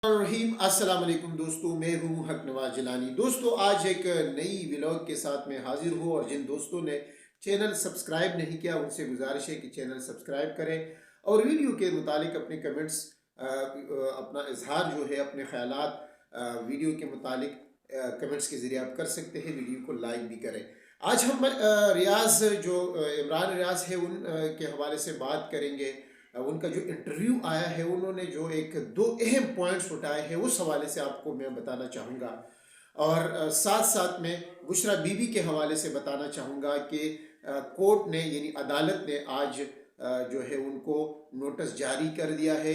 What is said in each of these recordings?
रहीम अस्सलाम वालेकुम दोस्तों, मैं हूं हक नवाज जिलानी। दोस्तों, आज एक नई व्लॉग के साथ मैं हाजिर हूं और जिन दोस्तों ने चैनल सब्सक्राइब नहीं किया उनसे गुजारिश है कि चैनल सब्सक्राइब करें और वीडियो के मुतालिक अपने कमेंट्स अपना इजहार जो है अपने ख़यालात वीडियो के मुतालिक कमेंट्स के ज़रिए आप कर सकते हैं। वीडियो को लाइक भी करें। आज हम रियाज जो इमरान रियाज है उन के हवाले से बात करेंगे। उनका जो इंटरव्यू आया है, उन्होंने जो एक दो अहम पॉइंट्स उठाए हैं उस हवाले से आपको मैं बताना चाहूँगा और साथ साथ में बुशरा बीबी के हवाले से बताना चाहूँगा कि कोर्ट ने यानी अदालत ने आज जो है उनको नोटिस जारी कर दिया है।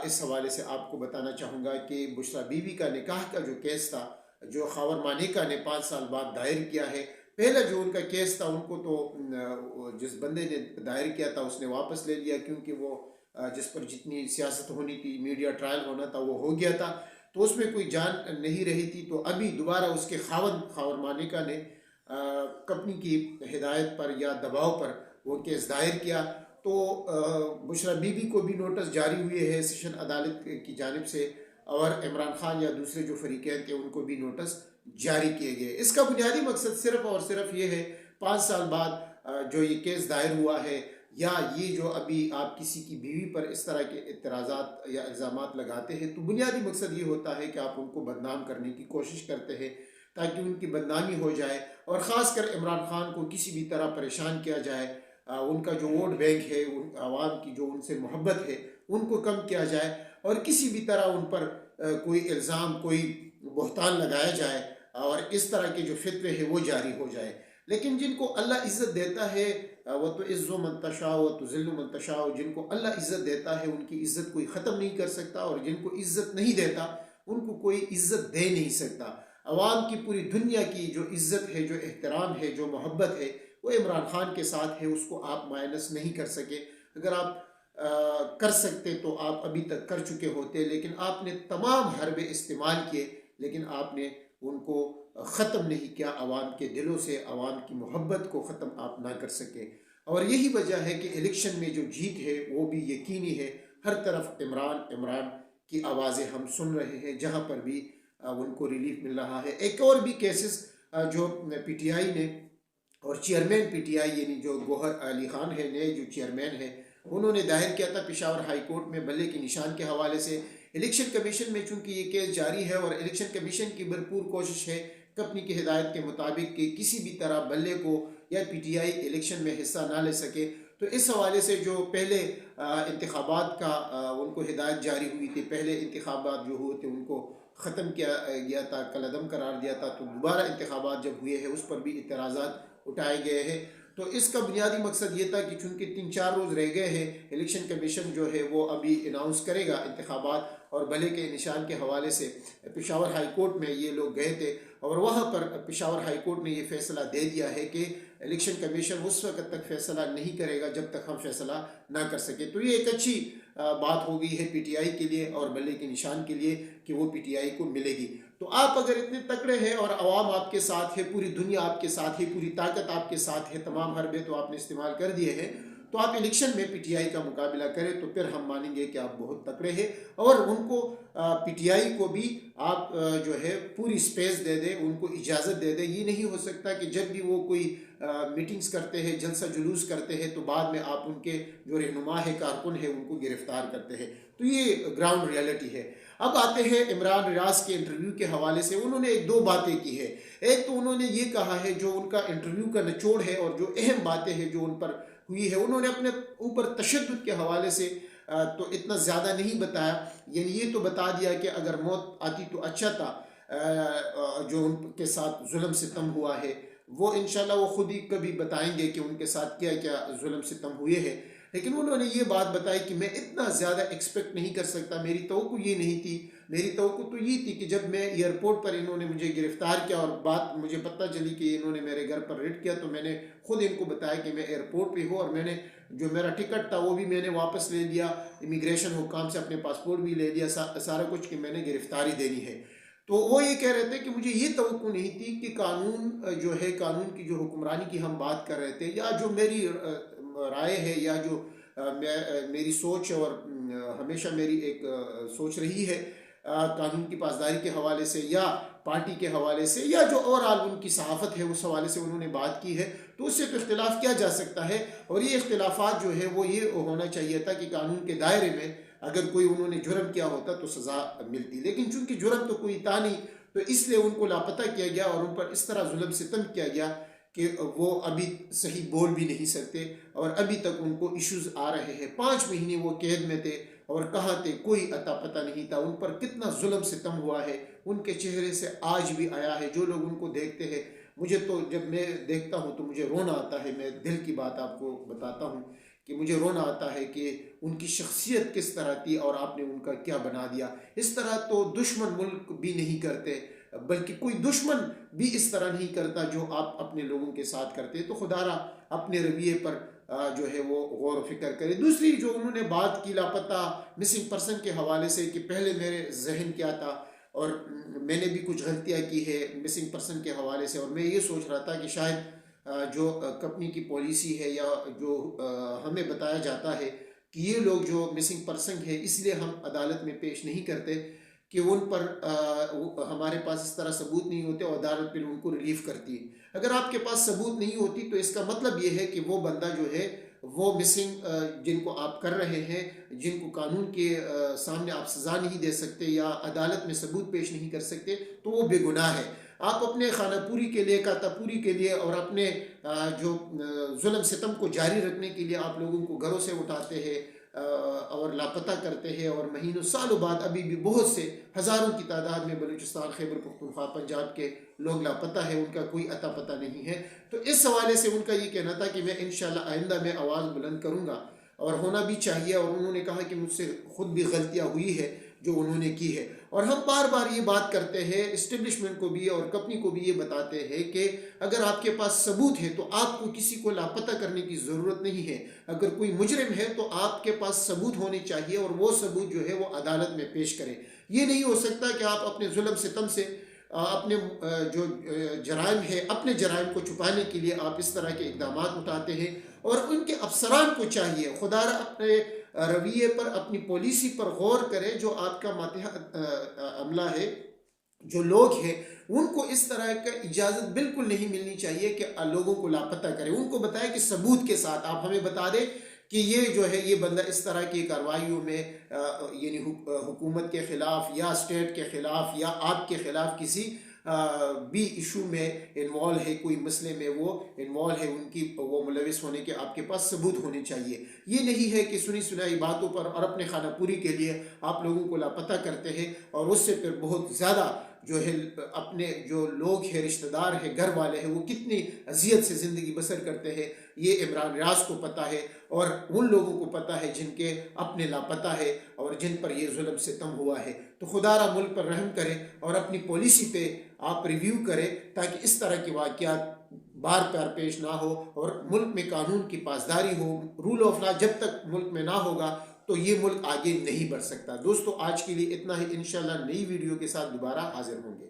इस हवाले से आपको बताना चाहूँगा कि बुशरा बीबी का निकाह का जो केस था, जो खावर मानिका ने 5 साल बाद दायर किया है, पहला जो उनका केस था उनको तो जिस बंदे ने दायर किया था उसने वापस ले लिया, क्योंकि वो जिस पर जितनी सियासत होनी थी, मीडिया ट्रायल होना था, वो हो गया था, तो उसमें कोई जान नहीं रही थी। तो अभी दोबारा उसके खावर मानिका ने कंपनी की हिदायत पर या दबाव पर वो केस दायर किया। तो बुशरा बीबी को भी नोटिस जारी हुए है सेशन अदालत की जानिब से और इमरान खान या दूसरे जो फरीकैन थे उनको भी नोटिस जारी किए गए। इसका बुनियादी मकसद सिर्फ और सिर्फ ये है, 5 साल बाद जो ये केस दायर हुआ है या ये जो अभी आप किसी की बीवी पर इस तरह के इतराज़ात या इल्ज़ामात लगाते हैं, तो बुनियादी मकसद ये होता है कि आप उनको बदनाम करने की कोशिश करते हैं ताकि उनकी बदनामी हो जाए और ख़ास कर इमरान खान को किसी भी तरह परेशान किया जाए। उनका जो वोट बैंक है, उन आवाम की जो उनसे मोहब्बत है, उनको कम किया जाए और किसी भी तरह उन पर कोई इल्ज़ाम, कोई बहतान लगाया जाए और इस तरह के जो फितवे हैं वो जारी हो जाए। लेकिन जिनको अल्लाह इज़्ज़त देता है, वो तो इज़्ज़ो मंतशा व तो ज़िल्लु मंतशा, जिनको अल्लाह इज़्ज़त देता है उनकी इज़्ज़त कोई ख़त्म नहीं कर सकता और जिनको इज़्ज़त नहीं देता उनको कोई इज़्ज़त दे नहीं सकता। अवाम की पूरी दुनिया की जो इज़्ज़त है, जो एहतराम है, जो मोहब्बत है, वो इमरान खान के साथ है। उसको आप माइनस नहीं कर सके। अगर आप कर सकते तो आप अभी तक कर चुके होते, लेकिन आपने तमाम हरबे इस्तेमाल किए, लेकिन आपने उनको ख़त्म नहीं किया। आवाम के दिलों से आवाम की मोहब्बत को ख़त्म आप ना कर सके और यही वजह है कि इलेक्शन में जो जीत है वो भी यकीनी है। हर तरफ इमरान इमरान की आवाज़ें हम सुन रहे हैं, जहाँ पर भी उनको रिलीफ मिल रहा है। एक और भी केसेस जो पीटीआई ने और चेयरमैन पीटीआई यानी जो गौहर अली खान है, नए जो चेयरमैन है, उन्होंने दायर किया था पेशावर हाई कोर्ट में बल्ले के निशान के हवाले से। इलेक्शन कमीशन में चूंकि ये केस जारी है और इलेक्शन कमीशन की भरपूर कोशिश है कंपनी की हिदायत के मुताबिक कि किसी भी तरह बल्ले को या पीटीआई इलेक्शन में हिस्सा ना ले सके, तो इस हवाले से जो पहले इंतखाबात का उनको हिदायत जारी हुई थी, पहले इंतखाबात जो हुए थे उनको ख़त्म किया गया था, कलअदम करार दिया था, तो दोबारा इंतखाबात जब हुए हैं उस पर भी इतराज़ात उठाए गए हैं। तो इसका बुनियादी मकसद ये था कि चूँकि 3-4 रोज़ रह गए हैं, इलेक्शन कमीशन जो है वो अभी अनाउंस करेगा इंतखाबात और भले के निशान के हवाले से पेशावर हाई कोर्ट में ये लोग गए थे और वहाँ पर पेशावर हाई कोर्ट ने ये फैसला दे दिया है कि इलेक्शन कमीशन उस वक्त तक फैसला नहीं करेगा जब तक हम फैसला ना कर सके। तो ये एक अच्छी बात हो गई है पीटीआई के लिए और बल्ले के निशान के लिए कि वो पीटीआई को मिलेगी। तो आप अगर इतने तगड़े हैं और आवाम आपके साथ है, पूरी दुनिया आपके साथ है, पूरी ताकत आपके साथ है, तमाम हरबे तो आपने इस्तेमाल कर दिए हैं, तो आप इलेक्शन में पीटीआई का मुकाबला करें तो फिर हम मानेंगे कि आप बहुत तगड़े हैं और उनको पीटीआई को भी आप जो है पूरी स्पेस दे दें, उनको इजाज़त दे दें। ये नहीं हो सकता कि जब भी वो कोई मीटिंग्स करते हैं, जलसा जुलूस करते हैं, तो बाद में आप उनके जो रहनुमा है, कारकुन है, उनको गिरफ्तार करते हैं। तो ये ग्राउंड रियलिटी है। अब आते हैं इमरान रियाज के इंटरव्यू के हवाले से। उन्होंने एक दो बातें की है। एक तो उन्होंने ये कहा है, जो उनका इंटरव्यू का निचोड़ है और जो अहम बातें हैं जो उन पर हुई है, उन्होंने अपने ऊपर तशद्दुद के हवाले से तो इतना ज़्यादा नहीं बताया, यानी ये तो बता दिया कि अगर मौत आती तो अच्छा था। जो उनके साथ जुल्म सितम हुआ है वो इंशाल्लाह वो खुद ही कभी बताएंगे कि उनके साथ क्या क्या जुल्म सितम हुए हैं। लेकिन उन्होंने ये बात बताई कि मैं इतना ज़्यादा एक्सपेक्ट नहीं कर सकता, मेरी तवक्को ये नहीं थी। मेरी तवक्को तो ये थी कि जब मैं एयरपोर्ट पर इन्होंने मुझे गिरफ़्तार किया और बात मुझे पता चली कि इन्होंने मेरे घर पर रेड किया, तो मैंने खुद इनको बताया कि मैं एयरपोर्ट पे हूँ और मैंने जो मेरा टिकट था वो भी मैंने वापस ले लिया, इमिग्रेशन हुकाम से अपने पासपोर्ट भी ले लिया, सारा कुछ कि मैंने गिरफ़्तारी देनी है। तो वो ये कह रहे थे कि मुझे ये तवक्को नहीं थी कि कानून जो है, कानून की जो हुक्मरानी की हम बात कर रहे थे, या जो मेरी राय है या जो मेरी सोच और हमेशा मेरी एक सोच रही है قانون کی پاسداری کے حوالے سے یا پارٹی کے حوالے سے یا جو اوورآل ان کی صحافت ہے اس حوالے سے انہوں نے بات کی ہے، تو اس سے تو اختلاف کیا جا سکتا ہے۔ اور یہ اختلافات جو ہے وہ یہ ہونا چاہیے تھا کہ قانون کے دائرے میں اگر کوئی انہوں نے جرم کیا ہوتا تو سزا ملتی، لیکن چونکہ جرم تو کوئی تھا نہیں تو اس لیے ان کو لاپتہ کیا گیا اور ان پر اس طرح ظلم ستم کیا گیا کہ وہ ابھی صحیح بول بھی نہیں سکتے اور ابھی تک ان کو ایشوز آ رہے ہیں۔ 5 مہینے وہ قید میں تھے اور کہاں تھے کوئی عطا پتہ نہیں تھا، ان پر کتنا ظلم ستم ہوا ہے ان کے چہرے سے آج بھی آیا ہے۔ جو لوگ ان کو دیکھتے ہیں، مجھے تو جب میں دیکھتا ہوں تو مجھے رونا آتا ہے، میں دل کی بات آپ کو بتاتا ہوں کہ مجھے رونا آتا ہے کہ ان کی شخصیت کس طرح تھی اور آپ نے ان کا کیا بنا دیا۔ اس طرح تو دشمن ملک بھی نہیں کرتے، بلکہ کوئی دشمن بھی اس طرح نہیں کرتا جو آپ اپنے لوگوں کے ساتھ کرتے۔ تو خدا را اپنے رویے پر جو ہے وہ غور و فکر کرے۔ دوسری جو انہوں نے بات کی لاپتہ مسنگ پرسن کے حوالے سے کہ پہلے میرے ذہن کیا تھا اور میں نے بھی کچھ غلطیاں کی ہے مسنگ پرسن کے حوالے سے، اور میں یہ سوچ رہا تھا کہ شاید جو کمپنی کی پالیسی ہے یا جو ہمیں بتایا جاتا ہے کہ یہ لوگ جو مسنگ پرسن ہے اس لیے ہم عدالت میں پیش نہیں کرتے کہ ان پر ہمارے پاس اس طرح ثبوت نہیں ہوتے اور عدالت پھر ان کو ریلیف کرتی ہے۔ اگر آپ کے پاس ثبوت نہیں ہوتی تو اس کا مطلب یہ ہے کہ وہ بندہ جو ہے وہ مسنگ جن کو آپ کر رہے ہیں، جن کو قانون کے سامنے آپ سزا نہیں دے سکتے یا عدالت میں ثبوت پیش نہیں کر سکتے، تو وہ بے گناہ ہے۔ آپ اپنے خانہ پوری کے لیے، کاتا پوری کے لیے اور اپنے جو ظلم ستم کو جاری رکھنے کے لیے آپ لوگوں کو گھروں سے اٹھاتے ہیں اور لاپتہ کرتے ہیں، اور مہینوں سالوں بعد ابھی بھی بہت سے ہزاروں کی تعداد میں بلوچستان، خیبر پختونخوا، پنجاب کے لوگ لاپتہ ہیں، ان کا کوئی عطا پتہ نہیں ہے۔ تو اس حوالے سے ان کا یہ کہنا تھا کہ میں انشاءاللہ آئندہ میں آواز بلند کروں گا اور ہونا بھی چاہیے، اور انہوں نے کہا کہ مجھ سے خود بھی غلطیاں ہوئی ہے جو انہوں نے کی ہے۔ اور ہم بار بار یہ بات کرتے ہیں، اسٹیبلشمنٹ کو بھی اور کمپنی کو بھی یہ بتاتے ہیں کہ اگر آپ کے پاس ثبوت ہے تو آپ کو کسی کو لاپتہ کرنے کی ضرورت نہیں ہے۔ اگر کوئی مجرم ہے تو آپ کے پاس ثبوت ہونے چاہیے اور وہ ثبوت جو ہے وہ عدالت میں پیش کریں۔ یہ نہیں ہو سکتا کہ آپ اپنے ظلم ستم سے اپنے جو جرائم ہے، اپنے جرائم کو چھپانے کے لیے آپ اس طرح کے اقدامات اٹھاتے ہیں، اور ان کے افسران کو چاہیے خدا را اپنے رویے پر، اپنی پالیسی پر غور کرے۔ جو آپ کا ماتحت عملہ ہے، جو لوگ ہیں، ان کو اس طرح کا اجازت بالکل نہیں ملنی چاہیے کہ لوگوں کو لاپتہ کرے۔ ان کو بتائے کہ ثبوت کے ساتھ آپ ہمیں بتا دیں کہ یہ جو ہے یہ بندہ اس طرح کی کارروائیوں میں یعنی حکومت کے خلاف یا اسٹیٹ کے خلاف یا آپ کے خلاف کسی بھی ایشو میں انوالو ہے، کوئی مسئلے میں وہ انوالو ہے، ان کی وہ ملوث ہونے کے آپ کے پاس ثبوت ہونے چاہیے۔ یہ نہیں ہے کہ سنی سنائی باتوں پر اور اپنے خانہ پوری کے لیے آپ لوگوں کو لاپتہ کرتے ہیں، اور اس سے پھر بہت زیادہ جو ہے اپنے جو لوگ ہیں، رشتہ دار ہیں، گھر والے ہیں، وہ کتنی اذیت سے زندگی بسر کرتے ہیں یہ عمران ریاض کو پتہ ہے، اور ان لوگوں کو پتہ ہے جن کے اپنے لاپتہ ہے اور جن پر یہ ظلم ستم ہوا ہے۔ تو خدا را ملک پر رحم کرے اور اپنی پالیسی پہ آپ ریویو کریں تاکہ اس طرح کے واقعات بار بار پیش نہ ہو اور ملک میں قانون کی پاسداری ہو۔ رول آف لا جب تک ملک میں نہ ہوگا تو یہ ملک آگے نہیں بڑھ سکتا۔ دوستو آج کے لیے اتنا ہی، انشاءاللہ نئی ویڈیو کے ساتھ دوبارہ حاضر ہوں گے۔